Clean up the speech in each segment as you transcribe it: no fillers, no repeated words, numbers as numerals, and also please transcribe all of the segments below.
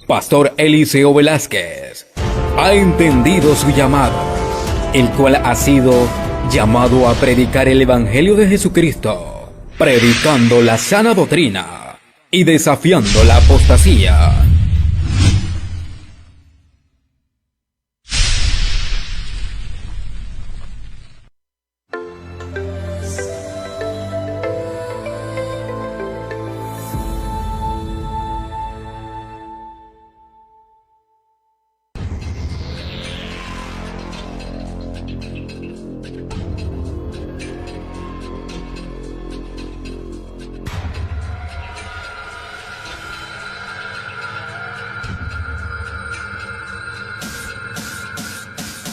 Pastor Eliseo Velázquez ha entendido su llamado, el cual ha sido llamado a predicar el Evangelio de Jesucristo, predicando la sana doctrina y desafiando la apostasía.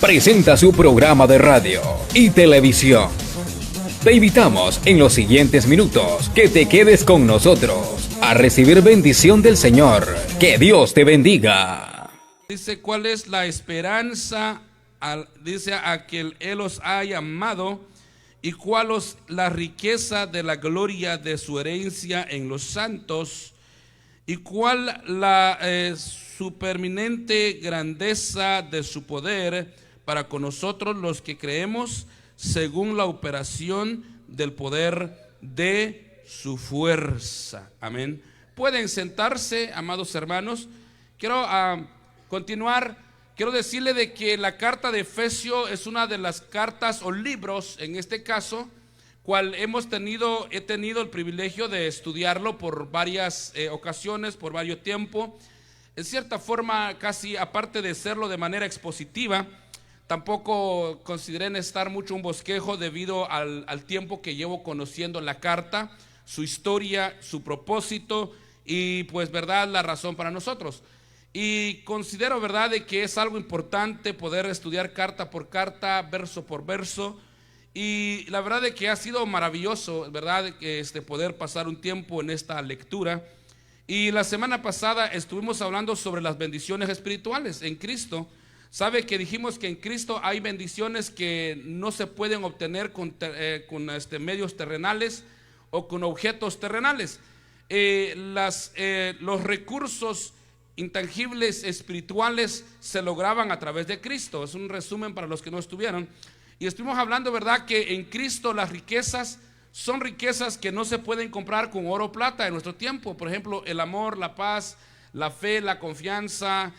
Presenta su programa de radio y televisión. Te invitamos en los siguientes minutos que te quedes con nosotros a recibir bendición del Señor. Que Dios te bendiga. Dice, ¿cuál es la esperanza? Dice, a que Él os ha llamado, y cuál es la riqueza de la gloria de su herencia en los santos, y cuál la supereminente grandeza de su poder para con nosotros los que creemos, según la operación del poder de su fuerza. Amén. Pueden sentarse, amados hermanos. Quiero continuar. Quiero decirle de que la carta de Efesios es una de las cartas o libros, en este caso, cual he tenido el privilegio de estudiarlo por varias ocasiones, por varios tiempos. En cierta forma, casi aparte de serlo de manera expositiva, tampoco consideré necesitar mucho un bosquejo debido al tiempo que llevo conociendo la carta, su historia, su propósito y pues verdad la razón para nosotros. Y considero verdad de que es algo importante poder estudiar carta por carta, verso por verso. Y la verdad de que ha sido maravilloso, verdad, poder pasar un tiempo en esta lectura. Y la semana pasada estuvimos hablando sobre las bendiciones espirituales en Cristo. Sabe que dijimos que en Cristo hay bendiciones que no se pueden obtener con medios terrenales o con objetos terrenales. Los recursos intangibles espirituales se lograban a través de Cristo. Es un resumen para los que no estuvieron. Y estuvimos hablando, verdad, que en Cristo las riquezas son riquezas que no se pueden comprar con oro o plata en nuestro tiempo. Por ejemplo, el amor, la paz, la fe, la confianza,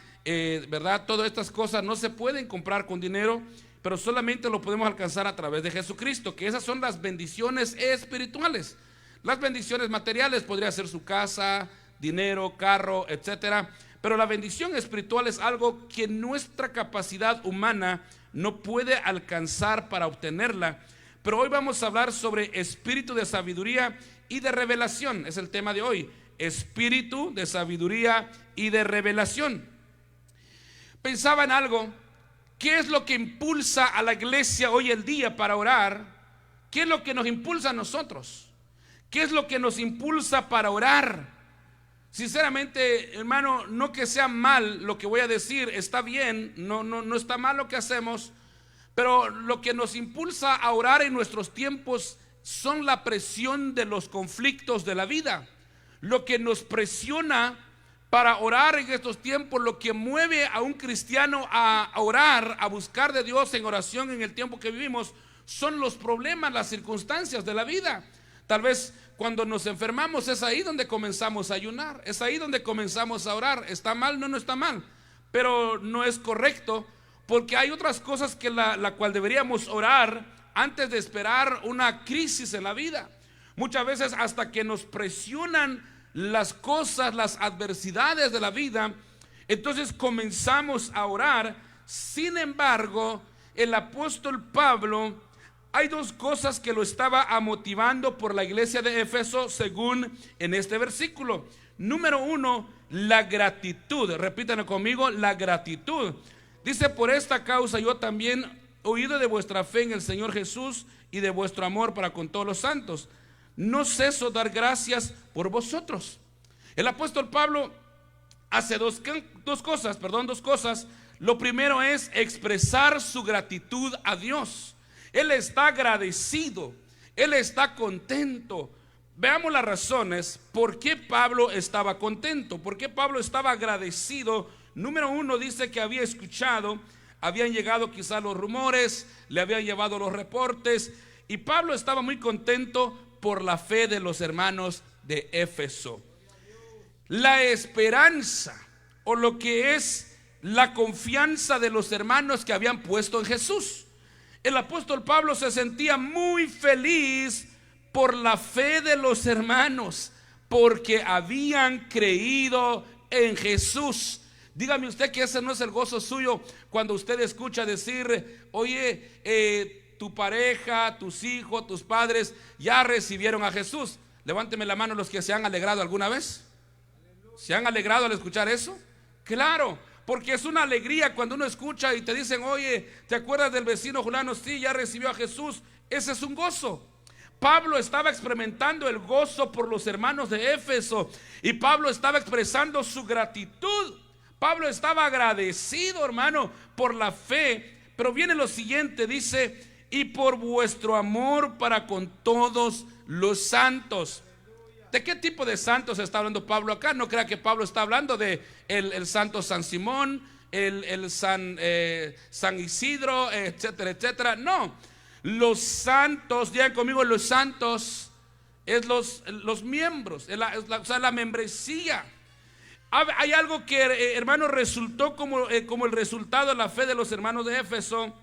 verdad, todas estas cosas no se pueden comprar con dinero, pero solamente lo podemos alcanzar a través de Jesucristo, que esas son las bendiciones espirituales. Las bendiciones materiales podría ser su casa, dinero, carro, etcétera, pero la bendición espiritual es algo que nuestra capacidad humana no puede alcanzar para obtenerla. Pero hoy vamos a hablar sobre espíritu de sabiduría y de revelación. Es el tema de hoy, espíritu de sabiduría y de revelación. Pensaba en algo. ¿Qué es lo que impulsa a la iglesia hoy el día para orar? ¿Qué es lo que nos impulsa a nosotros? ¿Qué es lo que nos impulsa para orar? Sinceramente, hermano, no que sea mal lo que voy a decir, está bien, no está mal lo que hacemos, pero lo que nos impulsa a orar en nuestros tiempos son la presión de los conflictos de la vida. Lo que nos presiona para orar en estos tiempos, lo que mueve a un cristiano a orar, a buscar de Dios en oración en el tiempo que vivimos, son los problemas, las circunstancias de la vida. Tal vez cuando nos enfermamos es ahí donde comenzamos a ayunar, es ahí donde comenzamos a orar. ¿Está mal? No está mal, pero no es correcto, porque hay otras cosas que la cual deberíamos orar antes de esperar una crisis en la vida. Muchas veces hasta que nos presionan las cosas, las adversidades de la vida, entonces comenzamos a orar. Sin embargo, el apóstol Pablo, hay dos cosas que lo estaba motivando por la iglesia de Éfeso según en este versículo. Número uno, la gratitud. Repítanlo conmigo, la gratitud. Dice, por esta causa yo también oído de vuestra fe en el Señor Jesús y de vuestro amor para con todos los santos, no ceso dar gracias por vosotros. El apóstol Pablo hace dos cosas. Lo primero es expresar su gratitud a Dios. Él está agradecido, él está contento Veamos las razones por qué Pablo estaba contento, por qué Pablo estaba agradecido. Número uno, dice que había escuchado, habían llegado quizás los rumores, le habían llevado los reportes, y Pablo estaba muy contento por la fe de los hermanos de Éfeso. La esperanza, o lo que es la confianza de los hermanos que habían puesto en Jesús. El apóstol Pablo se sentía muy feliz por la fe de los hermanos, porque habían creído en Jesús. Dígame usted que ese no es el gozo suyo cuando usted escucha decir: oye, tu pareja, tus hijos, tus padres ya recibieron a Jesús. Levánteme la mano los que se han alegrado alguna vez. ¿Se han alegrado al escuchar eso? Claro, porque es una alegría cuando uno escucha y te dicen: oye, ¿te acuerdas del vecino fulano? Sí, ya recibió a Jesús. Ese es un gozo. Pablo estaba experimentando el gozo por los hermanos de Éfeso, y Pablo estaba expresando su gratitud. Pablo estaba agradecido, hermano, por la fe. Pero viene lo siguiente, dice: y por vuestro amor para con todos los santos. ¿De qué tipo de santos está hablando Pablo acá? No crea que Pablo está hablando de el santo San Simón, el San Isidro, etcétera, etcétera. No, los santos, digan conmigo, los santos es los miembros, o sea, la membresía. Hay algo que, hermano, resultó como el resultado de la fe de los hermanos de Éfeso,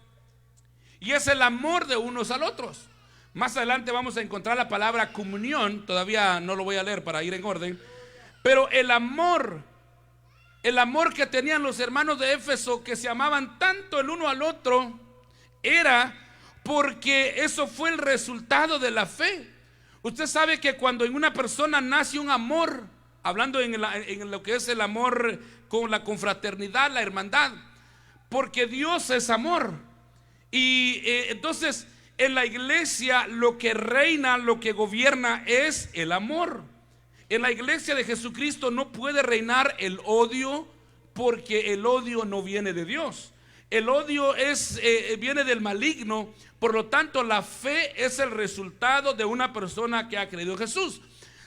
y es el amor de unos a otros. Más adelante vamos a encontrar la palabra comunión, todavía no lo voy a leer para ir en orden, pero el amor que tenían los hermanos de Éfeso, que se amaban tanto el uno al otro, era porque eso fue el resultado de la fe. Usted sabe que cuando en una persona nace un amor, hablando en lo que es el amor con la confraternidad, la hermandad, porque Dios es amor, y entonces en la iglesia lo que reina, lo que gobierna es el amor. En la iglesia de Jesucristo no puede reinar el odio, porque el odio no viene de Dios. El odio viene del maligno. Por lo tanto, la fe es el resultado de una persona que ha creído en Jesús.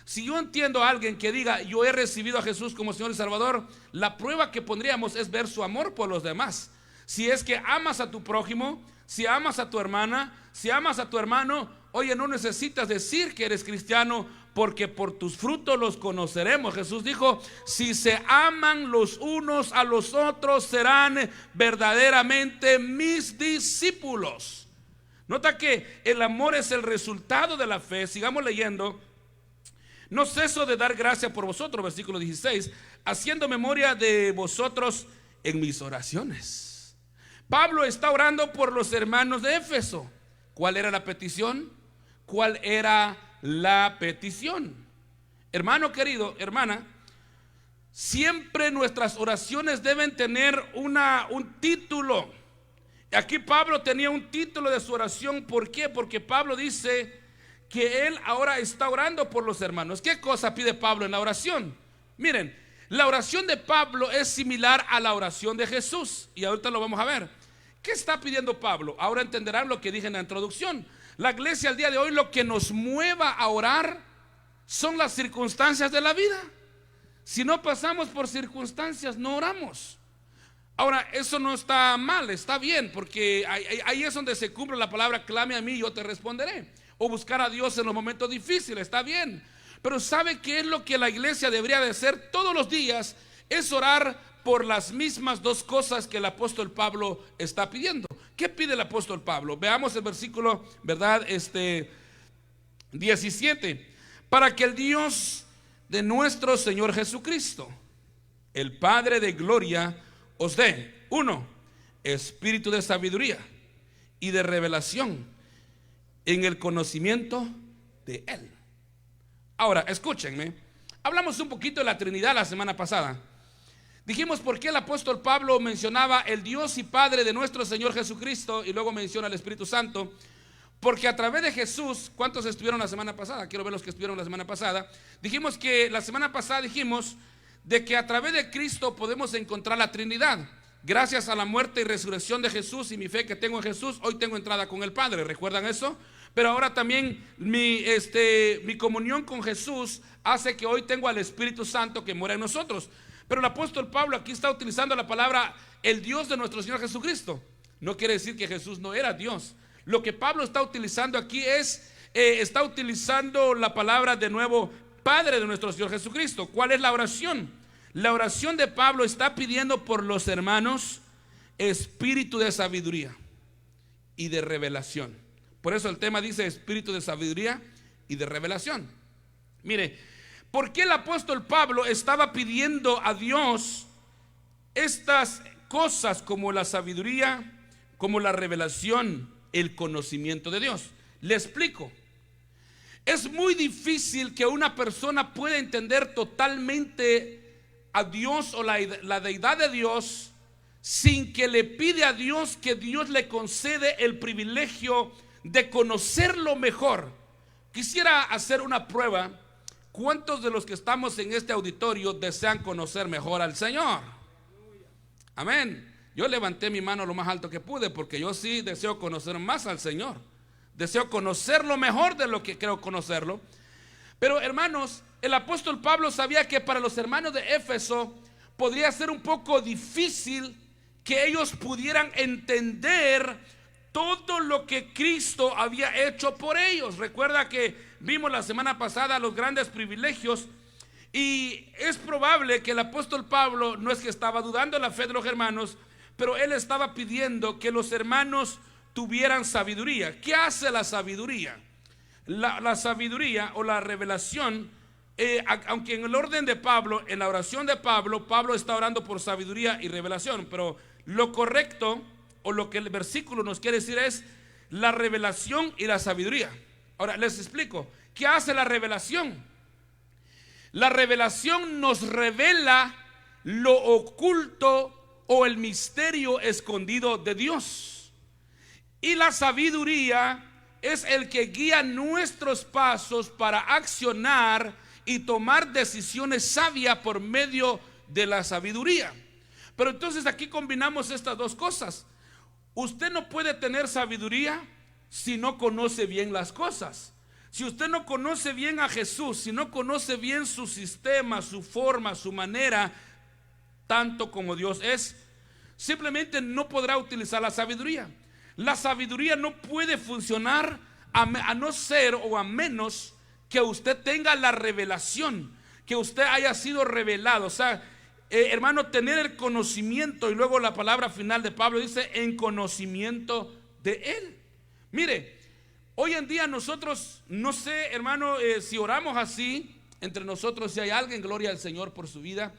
Si yo entiendo a alguien que diga: yo he recibido a Jesús como Señor y Salvador, la prueba que pondríamos es ver su amor por los demás. Si es que amas a tu prójimo, si amas a tu hermana, si amas a tu hermano, oye, no necesitas decir que eres cristiano, porque por tus frutos los conoceremos. Jesús dijo: si se aman los unos a los otros, serán verdaderamente mis discípulos. Nota que el amor es el resultado de la fe. Sigamos leyendo. No ceso de dar gracia por vosotros, versículo 16, haciendo memoria de vosotros en mis oraciones. Pablo está orando por los hermanos de Éfeso. ¿Cuál era la petición? ¿Cuál era la petición? Hermano querido, hermana, siempre nuestras oraciones deben tener un título. Aquí Pablo tenía un título de su oración. ¿Por qué? Porque Pablo dice que él ahora está orando por los hermanos. ¿Qué cosa pide Pablo en la oración? Miren, la oración de Pablo es similar a la oración de Jesús, y ahorita lo vamos a ver. ¿Qué está pidiendo Pablo? Ahora entenderán lo que dije en la introducción. La iglesia al día de hoy, lo que nos mueva a orar son las circunstancias de la vida. Si no pasamos por circunstancias, no oramos. Ahora, eso no está mal, está bien, porque ahí es donde se cumple la palabra: clame a mí y yo te responderé. O buscar a Dios en los momentos difíciles, está bien. Pero ¿sabe qué es lo que la iglesia debería de hacer todos los días? Es orar por las mismas dos cosas que el apóstol Pablo está pidiendo. ¿Qué pide el apóstol Pablo? Veamos el versículo, ¿verdad? 17. Para que el Dios de nuestro Señor Jesucristo, el Padre de gloria, os dé: 1. Espíritu de sabiduría y de revelación en el conocimiento de Él. Ahora, escúchenme. Hablamos un poquito de la Trinidad la semana pasada. Dijimos por qué el apóstol Pablo mencionaba el Dios y Padre de nuestro Señor Jesucristo, y luego menciona el Espíritu Santo. Porque a través de Jesús, ¿cuántos estuvieron la semana pasada? Quiero ver los que estuvieron la semana pasada. Dijimos que la semana pasada dijimos de que a través de Cristo podemos encontrar la Trinidad. Gracias a la muerte y resurrección de Jesús y mi fe que tengo en Jesús, hoy tengo entrada con el Padre. ¿Recuerdan eso? pero ahora también mi comunión con Jesús hace que hoy tengo al Espíritu Santo que mora en nosotros. Pero el apóstol Pablo aquí está utilizando la palabra el Dios de nuestro Señor Jesucristo. No quiere decir que Jesús no era Dios. Lo que Pablo está utilizando aquí es, está utilizando la palabra de nuevo Padre de nuestro Señor Jesucristo. ¿Cuál es la oración? La oración de Pablo está pidiendo por los hermanos espíritu de sabiduría y de revelación. Por eso el tema dice espíritu de sabiduría y de revelación. Mire, ¿por qué el apóstol Pablo estaba pidiendo a Dios estas cosas como la sabiduría, como la revelación, el conocimiento de Dios? Le explico. Es muy difícil que una persona pueda entender totalmente a Dios o la deidad de Dios sin que le pide a Dios que Dios le concede el privilegio de conocerlo mejor. Quisiera hacer una prueba. ¿Cuántos de los que estamos en este auditorio desean conocer mejor al Señor? Amén. Yo levanté mi mano lo más alto que pude porque yo sí deseo conocer más al Señor. Deseo conocerlo mejor de lo que creo conocerlo. Pero hermanos, el apóstol Pablo sabía que para los hermanos de Éfeso podría ser un poco difícil que ellos pudieran entender todo lo que Cristo había hecho por ellos. Recuerda que vimos la semana pasada los grandes privilegios, y es probable que el apóstol Pablo no es que estaba dudando de la fe de los hermanos, pero él estaba pidiendo que los hermanos tuvieran sabiduría. ¿Qué hace la sabiduría? La sabiduría o la revelación, aunque en el orden de Pablo, en la oración de Pablo, Pablo está orando por sabiduría y revelación, pero lo correcto o lo que el versículo nos quiere decir es la revelación y la sabiduría. Ahora les explico. ¿Qué hace la revelación? La revelación nos revela lo oculto o el misterio escondido de Dios. Y la sabiduría es el que guía nuestros pasos para accionar y tomar decisiones sabias por medio de la sabiduría. Pero entonces aquí combinamos estas dos cosas. Usted no puede tener sabiduría si no conoce bien las cosas. Si usted no conoce bien a Jesús, si no conoce bien su sistema, su forma, su manera, tanto como Dios es, simplemente no podrá utilizar la sabiduría. La sabiduría no puede funcionar a no ser o a menos que usted tenga la revelación, que usted haya sido revelado. O sea, hermano, tener el conocimiento, y luego la palabra final de Pablo dice en conocimiento de Él. Mire, hoy en día nosotros, no sé, hermano, si oramos así entre nosotros, si hay alguien, gloria al Señor por su vida,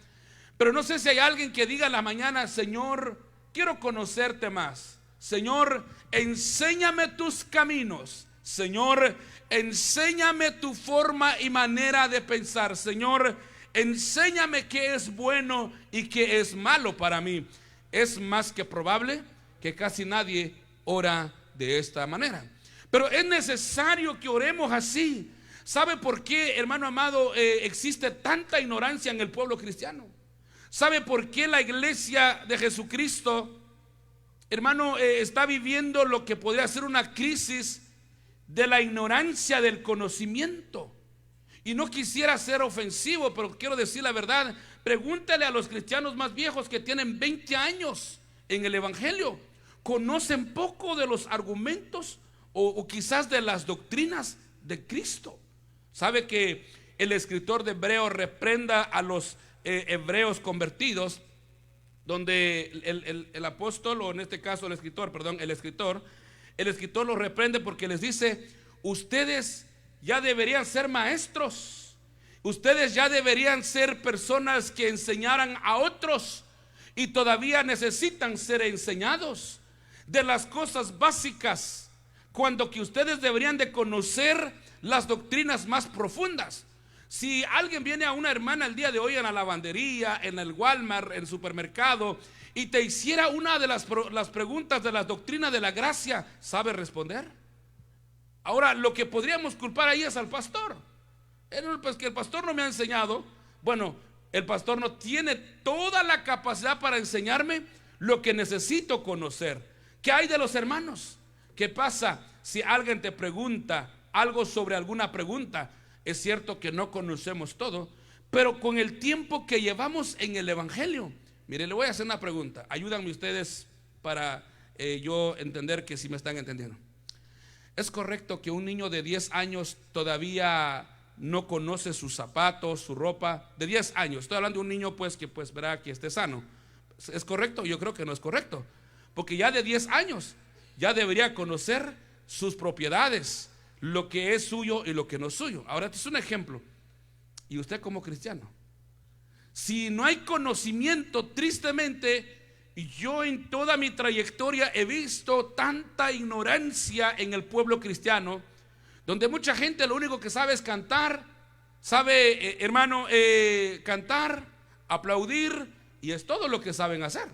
pero no sé si hay alguien que diga en la mañana: Señor, quiero conocerte más. Señor, enséñame tus caminos. Señor, enséñame tu forma y manera de pensar. Señor, enséñame qué es bueno y qué es malo para mí. Es más que probable que casi nadie ora de esta manera, pero es necesario que oremos así. ¿Sabe por qué, hermano amado, existe tanta ignorancia en el pueblo cristiano? ¿Sabe por qué la iglesia de Jesucristo, hermano, está viviendo lo que podría ser una crisis de la ignorancia del conocimiento? Y no quisiera ser ofensivo, pero quiero decir la verdad. Pregúntale a los cristianos más viejos que tienen 20 años en el evangelio. Conocen poco de los argumentos o quizás de las doctrinas de Cristo. Sabe que el escritor de Hebreos reprenda a los hebreos convertidos, donde el apóstol, o en este caso el escritor los reprende porque les dice: ustedes ya deberían ser maestros, ustedes ya deberían ser personas que enseñaran a otros, y todavía necesitan ser enseñados de las cosas básicas, cuando que ustedes deberían de conocer las doctrinas más profundas. Si alguien viene a una hermana el día de hoy en la lavandería, en el Walmart, en el supermercado, y te hiciera una de las preguntas de la doctrina de la gracia, ¿sabe responder? Ahora, lo que podríamos culpar ahí es al pastor. Pues que el pastor no me ha enseñado. Bueno, el pastor no tiene toda la capacidad para enseñarme lo que necesito conocer. ¿Qué hay de los hermanos? ¿Qué pasa? si alguien te pregunta algo sobre alguna pregunta, es cierto que no conocemos todo, pero con el tiempo que llevamos en el Evangelio, mire, le voy a hacer una pregunta. Ayúdenme ustedes para yo entender que sí me están entendiendo. ¿Es correcto que un niño de 10 años todavía no conoce sus zapatos, su ropa? De 10 años, estoy hablando de un niño pues que pues verá que esté sano. ¿Es correcto? Yo creo que no es correcto, porque ya de 10 años ya debería conocer sus propiedades, lo que es suyo y lo que no es suyo. Ahora, este es un ejemplo. Y usted como cristiano, si no hay conocimiento, tristemente, yo en toda mi trayectoria he visto tanta ignorancia en el pueblo cristiano, donde mucha gente lo único que sabe es cantar, sabe, hermano, cantar, aplaudir, y es todo lo que saben hacer.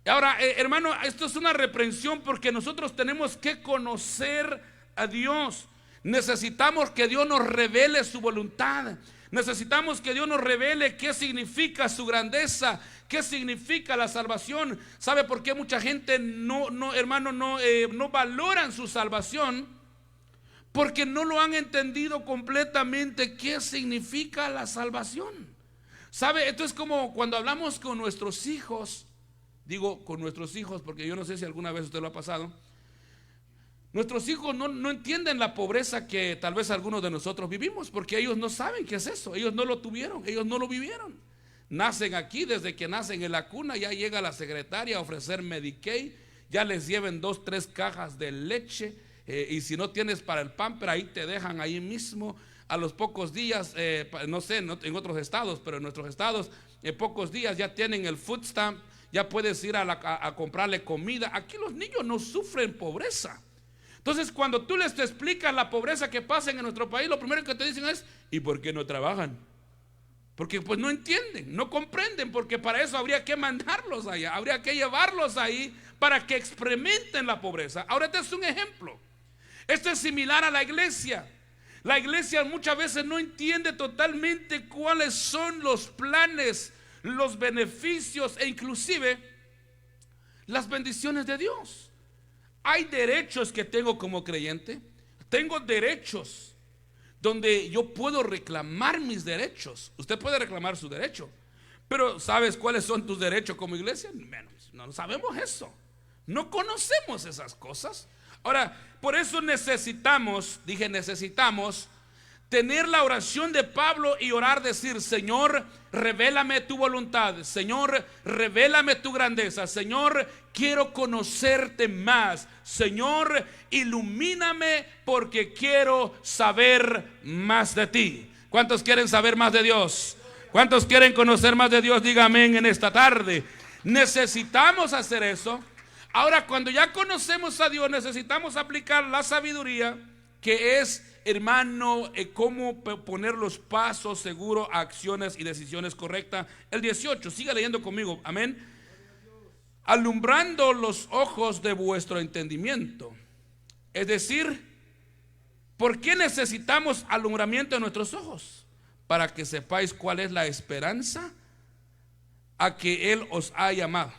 Ahora, hermano, esto es una reprensión, porque nosotros tenemos que conocer a Dios. Necesitamos que Dios nos revele su voluntad. Necesitamos que Dios nos revele qué significa su grandeza, qué significa la salvación. ¿Sabe por qué mucha gente hermano, no valoran su salvación? Porque no lo han entendido completamente qué significa la salvación. ¿Sabe? Esto es como cuando hablamos con nuestros hijos. Digo con nuestros hijos porque yo no sé si alguna vez usted lo ha pasado. Nuestros hijos no entienden la pobreza que tal vez algunos de nosotros vivimos, porque ellos no saben qué es eso. Ellos no lo tuvieron, ellos no lo vivieron. Nacen aquí, desde que nacen en la cuna ya llega la secretaria a ofrecer Medicaid, ya les lleven 2, 3 cajas de leche, y si no tienes para el pamper, ahí te dejan ahí mismo. A los pocos días, no sé en otros estados, pero en nuestros estados, en pocos días ya tienen el food stamp, ya puedes ir a comprarle comida. Aquí los niños no sufren pobreza. Entonces, cuando tú les te explicas la pobreza que pasa en nuestro país, lo primero que te dicen es: ¿y por qué no trabajan? Porque pues no entienden, no comprenden, porque para eso habría que mandarlos allá, habría que llevarlos ahí para que experimenten la pobreza. Ahora, este es un ejemplo. Esto es similar a la iglesia. La iglesia muchas veces no entiende totalmente cuáles son los planes, los beneficios e inclusive las bendiciones de Dios. Hay derechos que tengo como creyente. Tengo derechos donde yo puedo reclamar mis derechos. Usted puede reclamar su derecho, pero ¿sabes cuáles son tus derechos como iglesia? Menos, no sabemos eso. No conocemos esas cosas. Ahora, por eso necesitamos tener la oración de Pablo y orar, decir: Señor, revélame tu voluntad. Señor, revélame tu grandeza. Señor, quiero conocerte más. Señor, ilumíname porque quiero saber más de ti. ¿Cuántos quieren saber más de Dios? ¿Cuántos quieren conocer más de Dios? Dígame en esta tarde. Necesitamos hacer eso. Ahora, cuando ya conocemos a Dios, necesitamos aplicar la sabiduría, que es, hermano, cómo poner los pasos seguros a acciones y decisiones correctas. El 18, siga leyendo conmigo, amén. Alumbrando los ojos de vuestro entendimiento. Es decir, ¿por qué necesitamos alumbramiento en nuestros ojos? Para que sepáis cuál es la esperanza a que Él os ha llamado.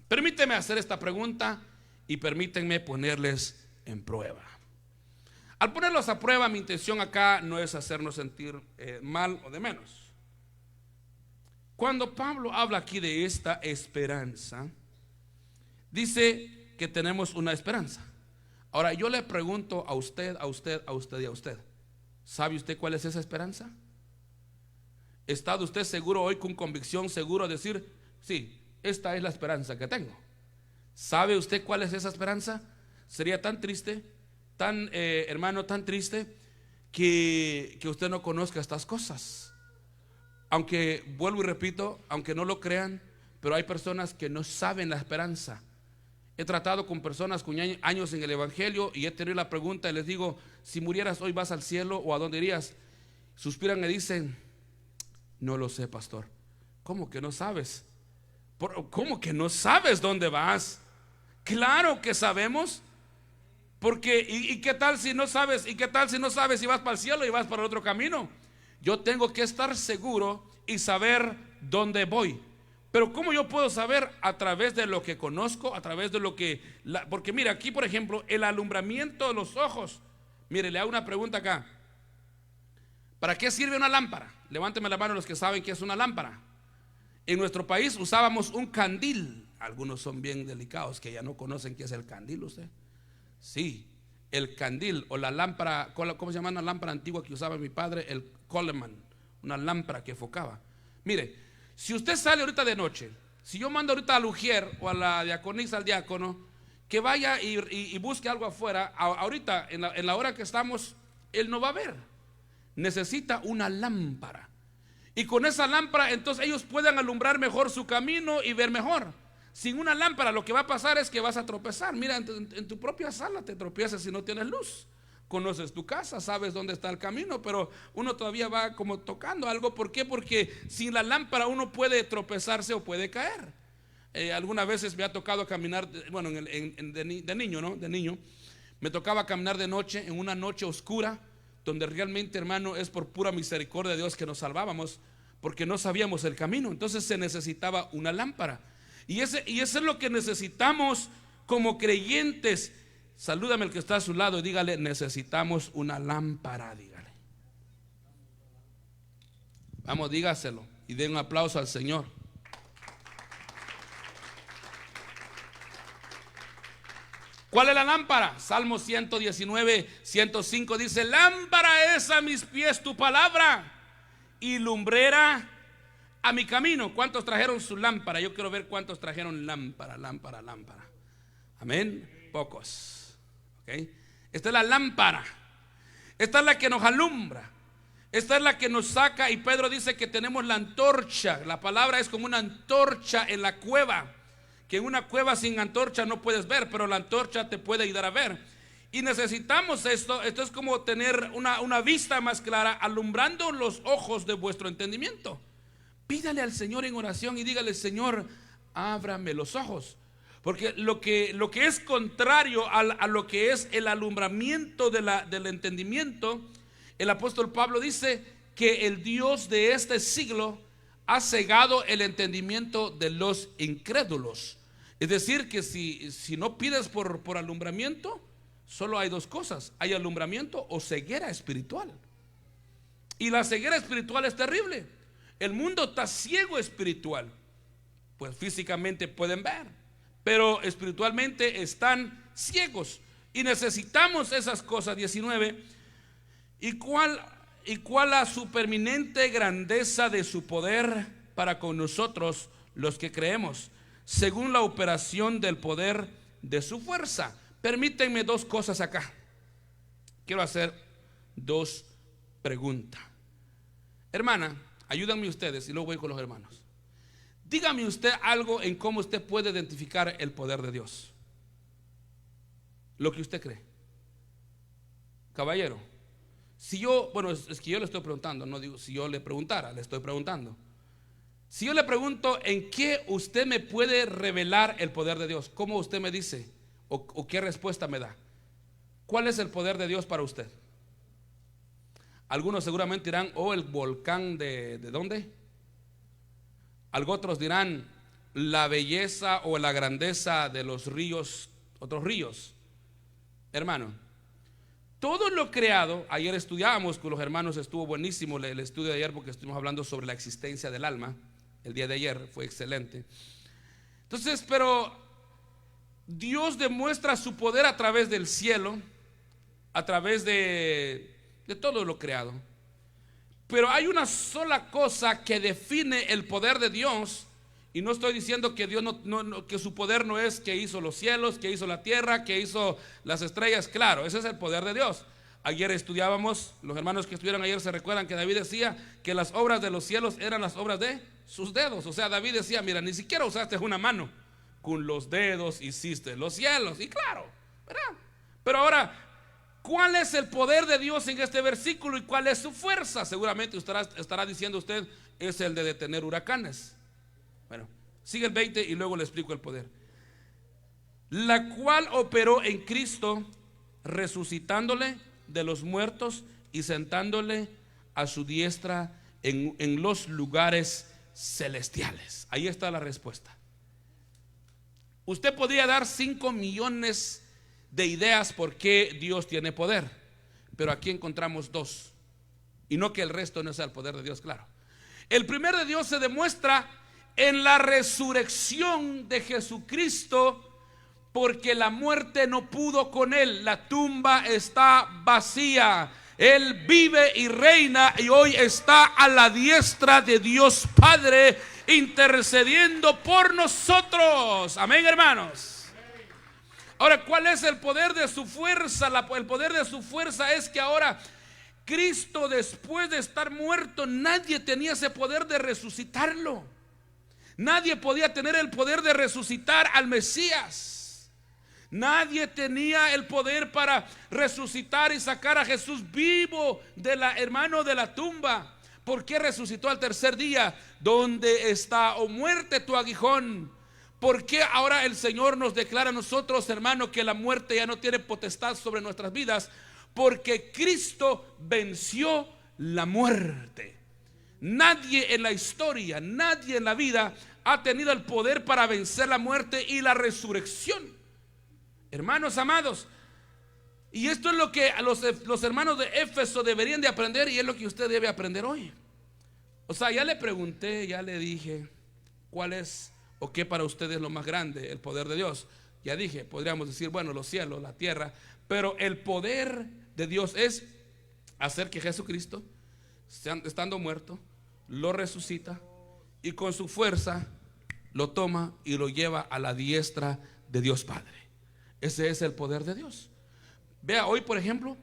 Permíteme hacer esta pregunta y permítanme ponerles en prueba. Al ponerlos a prueba, mi intención acá no es hacernos sentir mal o de menos. Cuando Pablo habla aquí de esta esperanza, dice que tenemos una esperanza. Ahora yo le pregunto a usted, a usted, a usted y a usted: ¿sabe usted cuál es esa esperanza? ¿Está usted seguro hoy, con convicción, seguro de decir: sí, esta es la esperanza que tengo? ¿Sabe usted cuál es esa esperanza? Sería tan triste, hermano, tan triste que usted no conozca estas cosas. Aunque, vuelvo y repito, aunque no lo crean, pero hay personas que no saben la esperanza. He tratado con personas con años en el evangelio y he tenido la pregunta y les digo: si murieras hoy, ¿vas al cielo o a dónde irías? Suspiran y dicen: no lo sé, pastor. ¿Cómo que no sabes? ¿Cómo que no sabes dónde vas? Claro que sabemos. Porque, ¿y qué tal si no sabes? ¿Y qué tal si no sabes si vas para el cielo y vas para otro camino? Yo tengo que estar seguro y saber dónde voy. Pero ¿cómo yo puedo saber? A través de lo que conozco, a través de lo que... porque mira, aquí por ejemplo, el alumbramiento de los ojos. Mire, le hago una pregunta acá. ¿Para qué sirve una lámpara? Levánteme la mano los que saben qué es una lámpara. En nuestro país usábamos un candil. Algunos son bien delicados que ya no conocen qué es el candil usted. Sí, el candil o la lámpara, ¿cómo se llama la lámpara antigua que usaba mi padre? El Coleman, una lámpara que enfocaba. Mire, si usted sale ahorita de noche, si yo mando ahorita al ujier o a la diaconisa, al diácono, que vaya y busque algo afuera, ahorita en la hora que estamos, él no va a ver. Necesita una lámpara. Y con esa lámpara entonces ellos pueden alumbrar mejor su camino y ver mejor. Sin una lámpara lo que va a pasar es que vas a tropezar. Mira, en tu propia sala te tropiezas si no tienes luz. Conoces tu casa, sabes dónde está el camino, pero uno todavía va como tocando algo. ¿Por qué? Porque sin la lámpara uno puede tropezarse o puede caer. Algunas veces me ha tocado caminar, bueno, de niño, ¿no? De niño, me tocaba caminar de noche, en una noche oscura, donde realmente, hermano, es por pura misericordia de Dios que nos salvábamos, porque no sabíamos el camino. Entonces se necesitaba una lámpara. Y eso es lo que necesitamos como creyentes. Salúdame el que está a su lado y dígale: necesitamos una lámpara, dígale. Vamos, dígaselo y den un aplauso al Señor. ¿Cuál es la lámpara? Salmo 119, 105 dice: lámpara es a mis pies tu palabra y lumbrera a mi camino. ¿Cuántos trajeron su lámpara? Yo quiero ver cuántos trajeron lámpara. Amén. Pocos. ¿Okay? Esta es la lámpara. Esta es la que nos alumbra. Esta es la que nos saca. Y Pedro dice que tenemos la antorcha. La palabra es como una antorcha en la cueva, que en una cueva sin antorcha no puedes ver, pero la antorcha te puede ayudar a ver. Y necesitamos esto. Esto es como tener una vista más clara, alumbrando los ojos de vuestro entendimiento. Pídale al Señor en oración y dígale: Señor, ábrame los ojos. Porque lo que es contrario a lo que es el alumbramiento del entendimiento, el apóstol Pablo dice que el Dios de este siglo ha cegado el entendimiento de los incrédulos. Es decir, que si no pides por alumbramiento, solo hay dos cosas: hay alumbramiento o ceguera espiritual. Y la ceguera espiritual es terrible. El mundo está ciego espiritual. Pues físicamente pueden ver, pero espiritualmente están ciegos. Y necesitamos esas cosas. 19. ¿Y cuál la superminente grandeza de su poder para con nosotros los que creemos, según la operación del poder de su fuerza? Permítanme dos cosas acá. Quiero hacer dos preguntas. Hermana, ayúdenme ustedes y luego voy con los hermanos. Dígame usted algo en cómo usted puede identificar el poder de Dios. Lo que usted cree. Caballero, si yo, bueno, es que yo le estoy preguntando, no digo si yo le preguntara, le estoy preguntando. Si yo le pregunto en qué usted me puede revelar el poder de Dios, ¿cómo usted me dice? ¿O qué respuesta me da? ¿Cuál es el poder de Dios para usted? Algunos seguramente dirán: oh, el volcán ¿de dónde? Otros dirán: la belleza o la grandeza de los ríos, otros ríos. Hermano, todo lo creado, ayer estudiábamos con los hermanos, estuvo buenísimo el estudio de ayer, porque estuvimos hablando sobre la existencia del alma. El día de ayer fue excelente. Entonces, pero Dios demuestra su poder a través del cielo, a través de todo lo creado. Pero hay una sola cosa que define el poder de Dios. Y no estoy diciendo que Dios que su poder no es que hizo los cielos, que hizo la tierra, que hizo las estrellas. Claro, ese es el poder de Dios. Ayer estudiábamos, los hermanos que estuvieron ayer se recuerdan que David decía que las obras de los cielos eran las obras de sus dedos. O sea, David decía: mira, ni siquiera usaste una mano, con los dedos hiciste los cielos. Y claro, ¿verdad? Pero ahora, ¿cuál es el poder de Dios en este versículo y cuál es su fuerza? Seguramente estará diciendo usted: es el de detener huracanes. Bueno, sigue el 20 y luego le explico el poder. La cual operó en Cristo, resucitándole de los muertos y sentándole a su diestra en los lugares celestiales. Ahí está la respuesta. Usted podría dar 5 millones de ideas por qué Dios tiene poder, pero aquí encontramos 2. Y no que el resto no sea el poder de Dios, claro. El poder de Dios se demuestra en la resurrección de Jesucristo, porque la muerte no pudo con él. La tumba está vacía. Él vive y reina y hoy está a la diestra de Dios Padre, intercediendo por nosotros. Amén, hermanos. Ahora, ¿cuál es el poder de su fuerza? El poder de su fuerza es que ahora Cristo, después de estar muerto, nadie tenía ese poder de resucitarlo. Nadie podía tener el poder de resucitar al Mesías. Nadie tenía el poder para resucitar y sacar a Jesús vivo de la tumba. ¿Por qué resucitó al tercer día? ¿Dónde está, oh muerte, tu aguijón? ¿Por qué ahora el Señor nos declara a nosotros, hermano, que la muerte ya no tiene potestad sobre nuestras vidas? Porque Cristo venció la muerte. Nadie en la historia, nadie en la vida ha tenido el poder para vencer la muerte y la resurrección. Hermanos amados, y esto es lo que los hermanos de Éfeso deberían de aprender, y es lo que usted debe aprender hoy. O sea, ya le pregunté, ya le dije cuál es o qué para usted es lo más grande, el poder de Dios. Ya dije, podríamos decir, bueno, los cielos, la tierra, pero el poder de Dios es hacer que Jesucristo, estando muerto, lo resucita y con su fuerza lo toma y lo lleva a la diestra de Dios Padre. Ese es el poder de Dios. Vea, hoy por ejemplo,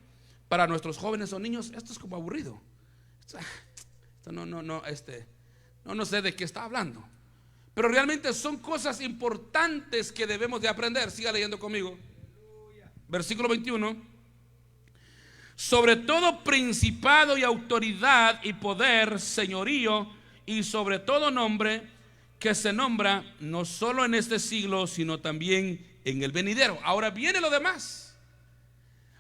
para nuestros jóvenes o niños, esto es como aburrido. No sé de qué está hablando. Pero realmente son cosas importantes que debemos de aprender. Siga leyendo conmigo. Versículo 21. Sobre todo principado y autoridad y poder, señorío y sobre todo nombre que se nombra no solo en este siglo, sino también en el venidero. Ahora viene lo demás.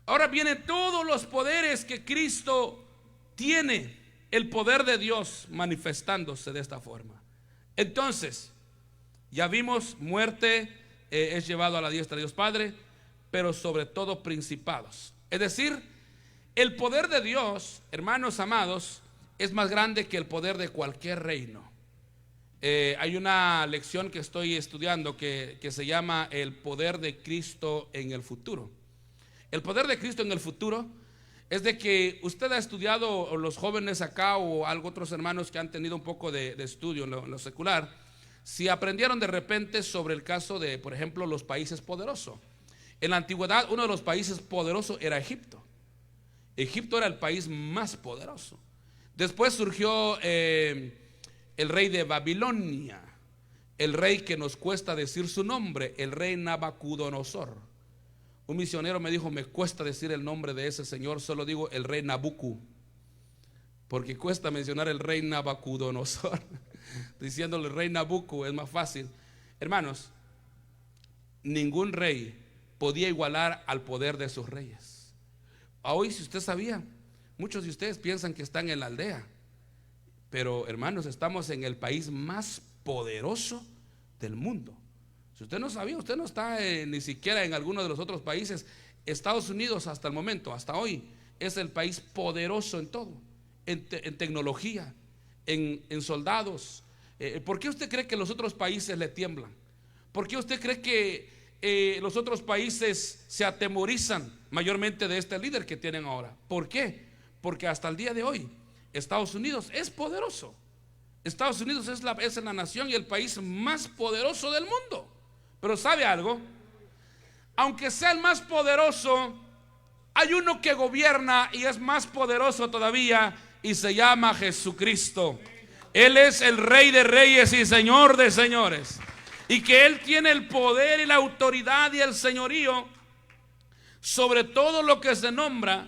Ahora vienen todos los poderes que Cristo tiene, el poder de Dios manifestándose de esta forma. Entonces, ya vimos, muerte es llevado a la diestra de Dios Padre, pero sobre todo principados. Es decir, el poder de Dios, hermanos amados, es más grande que el poder de cualquier reino. Hay una lección que estoy estudiando que se llama el poder de Cristo en el futuro. El poder de Cristo en el futuro es de que usted ha estudiado, o los jóvenes acá o algo otros hermanos que han tenido un poco de estudio en lo secular, si aprendieron de repente sobre el caso de, por ejemplo, los países poderosos. En la antigüedad uno de los países poderosos era Egipto. Egipto era el país más poderoso. Después surgió el rey de Babilonia, el rey que nos cuesta decir su nombre, el rey Nabucodonosor. Un misionero me dijo, me cuesta decir el nombre de ese señor, solo digo el rey Nabucco, porque cuesta mencionar el rey Nabucodonosor. Diciéndole el rey Nabucco es más fácil. Hermanos, ningún rey podía igualar al poder de sus reyes. Hoy, si usted sabía, muchos de ustedes piensan que están en la aldea, pero hermanos, estamos en el país más poderoso del mundo. Si usted no sabía, usted no está ni siquiera en alguno de los otros países. Estados Unidos hasta el momento, hasta hoy, es el país poderoso en todo, en tecnología, en soldados. ¿Por qué usted cree que los otros países le tiemblan? ¿Por qué usted cree que los otros países se atemorizan mayormente de este líder que tienen ahora? ¿Por qué? Porque hasta el día de hoy Estados Unidos es poderoso. Estados Unidos es la nación y el país más poderoso del mundo. Pero ¿sabe algo? Aunque sea el más poderoso, hay uno que gobierna y es más poderoso todavía, y se llama Jesucristo. Él es el Rey de Reyes y Señor de Señores, y que Él tiene el poder y la autoridad y el señorío sobre todo lo que se nombra.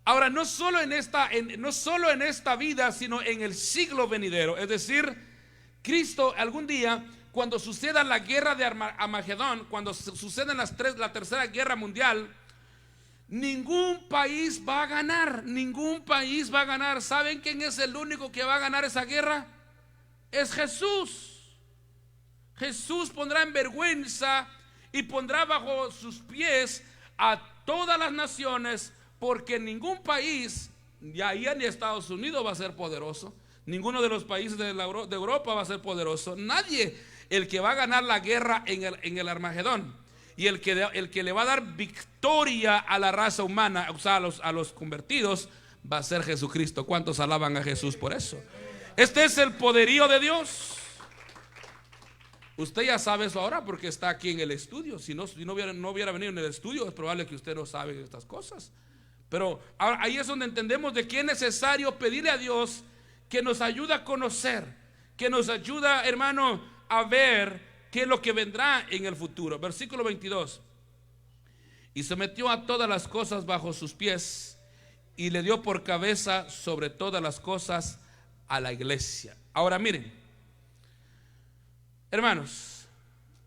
Ahora, no solo en esta vida, sino en el siglo venidero. Es decir, Cristo algún día, cuando suceda la guerra de Armagedón, cuando suceda la tercera guerra mundial, ningún país va a ganar. Ningún país va a ganar. ¿Saben quién es el único que va a ganar esa guerra? es Jesús. Jesús pondrá en vergüenza y pondrá bajo sus pies a todas las naciones, porque ningún país, ya ni Estados Unidos va a ser poderoso, ninguno de los países de Europa va a ser poderoso, nadie. El que va a ganar la guerra en el Armagedón y el que le va a dar victoria a la raza humana, o sea, a los convertidos, va a ser Jesucristo. ¿Cuántos alaban a Jesús por eso? Este es el poderío de Dios. Usted ya sabe eso ahora porque está aquí en el estudio. Si no hubiera venido en el estudio, es probable que usted no sabe estas cosas. Pero ahí es donde entendemos de que es necesario pedirle a Dios que nos ayude a conocer, que nos ayuda, hermano, a ver qué es lo que vendrá en el futuro. Versículo 22. Y sometió a todas las cosas bajo sus pies y le dio por cabeza sobre todas las cosas a la iglesia. Ahora miren, hermanos,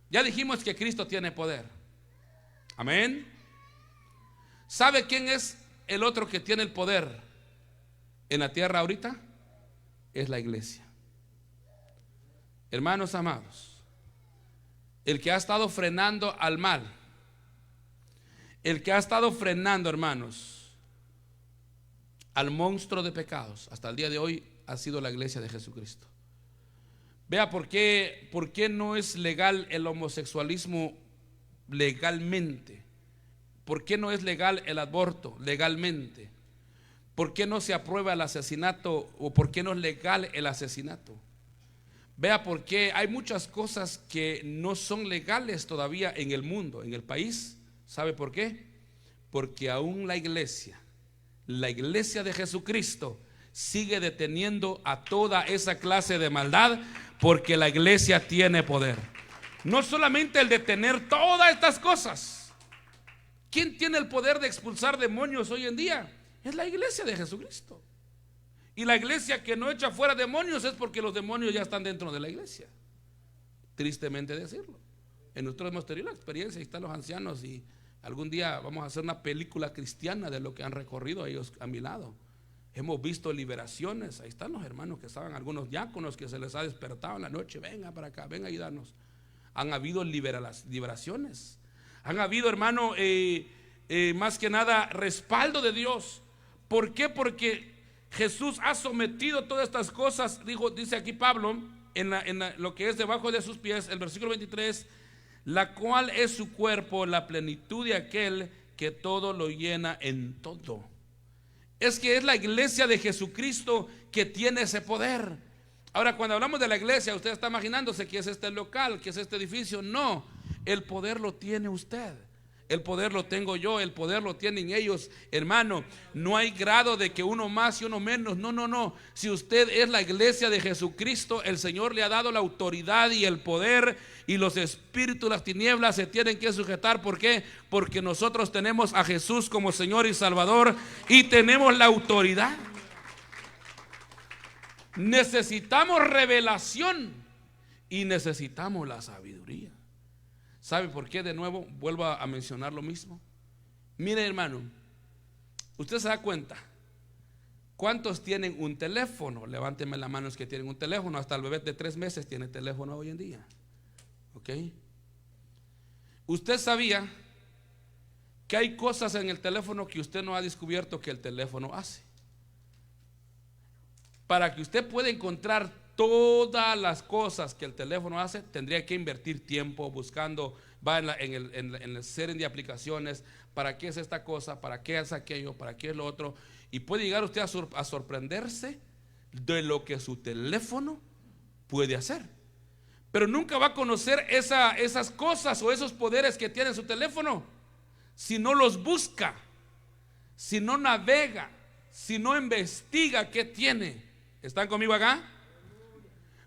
ya dijimos que Cristo tiene poder. Amén. ¿Sabe quién es el otro que tiene el poder en la tierra ahorita? Es la iglesia. Hermanos amados, el que ha estado frenando al mal, el que ha estado frenando, hermanos, al monstruo de pecados hasta el día de hoy ha sido la iglesia de Jesucristo. Vea por qué no es legal el homosexualismo legalmente. ¿Por qué no es legal el aborto legalmente? ¿Por qué no se aprueba el asesinato o por qué no es legal el asesinato? Vea por qué hay muchas cosas que no son legales todavía en el mundo, en el país. ¿Sabe por qué? Porque aún la iglesia de Jesucristo sigue deteniendo a toda esa clase de maldad, porque la iglesia tiene poder. No solamente el detener todas estas cosas. ¿Quién tiene el poder de expulsar demonios hoy en día? Es la iglesia de Jesucristo. Y la iglesia que no echa fuera demonios es porque los demonios ya están dentro de la iglesia. Tristemente decirlo. Nosotros hemos tenido la experiencia, y están los ancianos, y algún día vamos a hacer una película cristiana de lo que han recorrido ellos a mi lado. Hemos visto liberaciones. Ahí están los hermanos que estaban, algunos diáconos que se les ha despertado en la noche. Venga para acá, venga a ayudarnos. Han habido liberaciones. Han habido, hermano, más que nada respaldo de Dios. ¿Por qué? Porque Jesús ha sometido todas estas cosas. Dice aquí Pablo, en lo que es debajo de sus pies, el versículo 23, la cual es su cuerpo, la plenitud de aquel que todo lo llena en todo. Es que es la iglesia de Jesucristo que tiene ese poder. Ahora, cuando hablamos de la iglesia, usted está imaginándose que es este local, que es este edificio. No, el poder lo tiene usted. El poder lo tengo yo, el poder lo tienen ellos, hermano. No hay grado de que uno más y uno menos. No. Si usted es la iglesia de Jesucristo, el Señor le ha dado la autoridad y el poder, y los espíritus, las tinieblas se tienen que sujetar. ¿Por qué? Porque nosotros tenemos a Jesús como Señor y Salvador y tenemos la autoridad. Necesitamos revelación y necesitamos la sabiduría. ¿Sabe por qué? De nuevo vuelvo a mencionar lo mismo. Mire, hermano, usted se da cuenta. ¿Cuántos tienen un teléfono? Levánteme la mano los que tienen un teléfono. Hasta el bebé de 3 meses tiene teléfono hoy en día. ¿Ok? ¿Usted sabía que hay cosas en el teléfono que usted no ha descubierto que el teléfono hace? Para que usted pueda encontrar todas las cosas que el teléfono hace, tendría que invertir tiempo buscando, va en el serie de aplicaciones, para qué es esta cosa, para qué es aquello, para qué es lo otro, y puede llegar usted a sorprenderse de lo que su teléfono puede hacer. Pero nunca va a conocer esas cosas o esos poderes que tiene su teléfono si no los busca, si no navega, si no investiga qué tiene. ¿Están conmigo acá?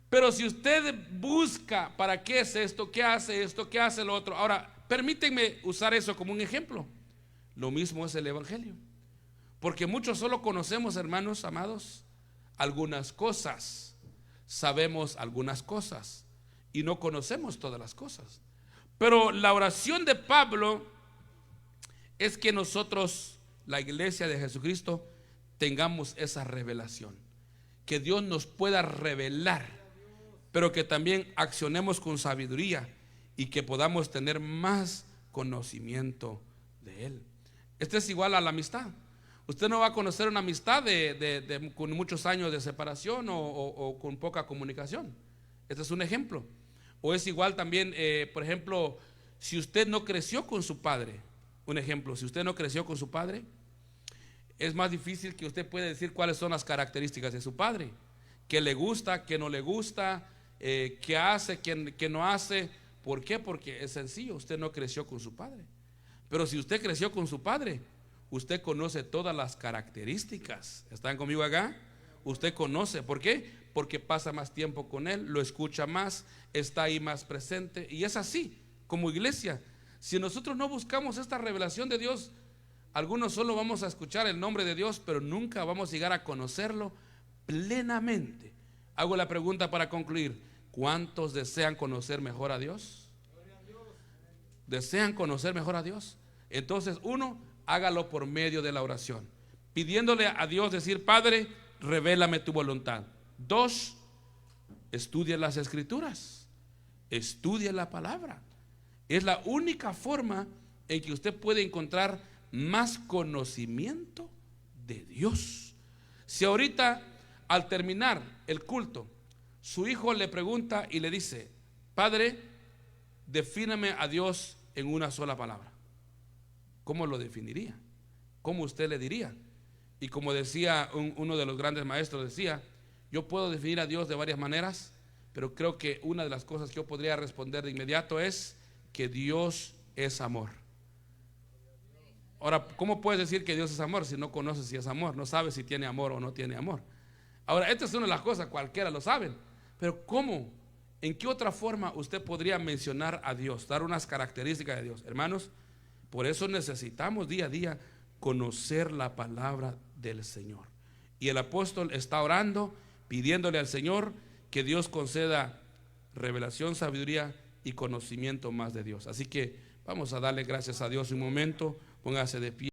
Pero si usted busca para qué es esto, qué hace esto, qué hace lo otro. Ahora, permítanme usar eso como un ejemplo. Lo mismo es el evangelio. Porque muchos solo conocemos, hermanos amados, algunas cosas. Sabemos algunas cosas y no conocemos todas las cosas. Pero la oración de Pablo es que nosotros, la iglesia de Jesucristo, tengamos esa revelación. Que Dios nos pueda revelar pero que también accionemos con sabiduría y que podamos tener más conocimiento de Él. Este es igual a la amistad. Usted no va a conocer una amistad con muchos años de separación o con poca comunicación. Este es un ejemplo. O es igual también, por ejemplo, si usted no creció con su padre. Un ejemplo, si usted no creció con su padre, es más difícil que usted pueda decir cuáles son las características de su padre. Qué le gusta, qué no le gusta, qué hace, qué no hace. ¿Por qué? Porque es sencillo, usted no creció con su padre. Pero si usted creció con su padre, usted conoce todas las características. ¿Están conmigo acá? Usted conoce. ¿Por qué? Porque pasa más tiempo con él, lo escucha más, está ahí más presente. Y es así, como iglesia. Si nosotros no buscamos esta revelación de Dios, algunos solo vamos a escuchar el nombre de Dios, pero nunca vamos a llegar a conocerlo plenamente. Hago la pregunta para concluir: ¿cuántos desean conocer mejor a Dios? ¿Desean conocer mejor a Dios? Entonces, uno, hágalo por medio de la oración, pidiéndole a Dios, decir: Padre, revélame tu voluntad. Dos, estudie las escrituras, estudie la palabra. Es la única forma en que usted puede encontrar más conocimiento de Dios. Si ahorita, al terminar el culto, su hijo le pregunta y le dice: Padre, defíname a Dios en una sola palabra, ¿cómo lo definiría? ¿Cómo usted le diría? Y como decía uno de los grandes maestros, decía: yo puedo definir a Dios de varias maneras, pero creo que una de las cosas que yo podría responder de inmediato es que Dios es amor. Ahora, ¿cómo puedes decir que Dios es amor si no conoces si es amor? No sabes si tiene amor o no tiene amor. Ahora, esta es una de las cosas, cualquiera lo saben, pero ¿cómo? ¿En qué otra forma usted podría mencionar a Dios, dar unas características de Dios? Hermanos, por eso necesitamos día a día conocer la palabra del Señor. Y el apóstol está orando, pidiéndole al Señor que Dios conceda revelación, sabiduría y conocimiento más de Dios. Así que vamos a darle gracias a Dios un momento. Póngase de pie.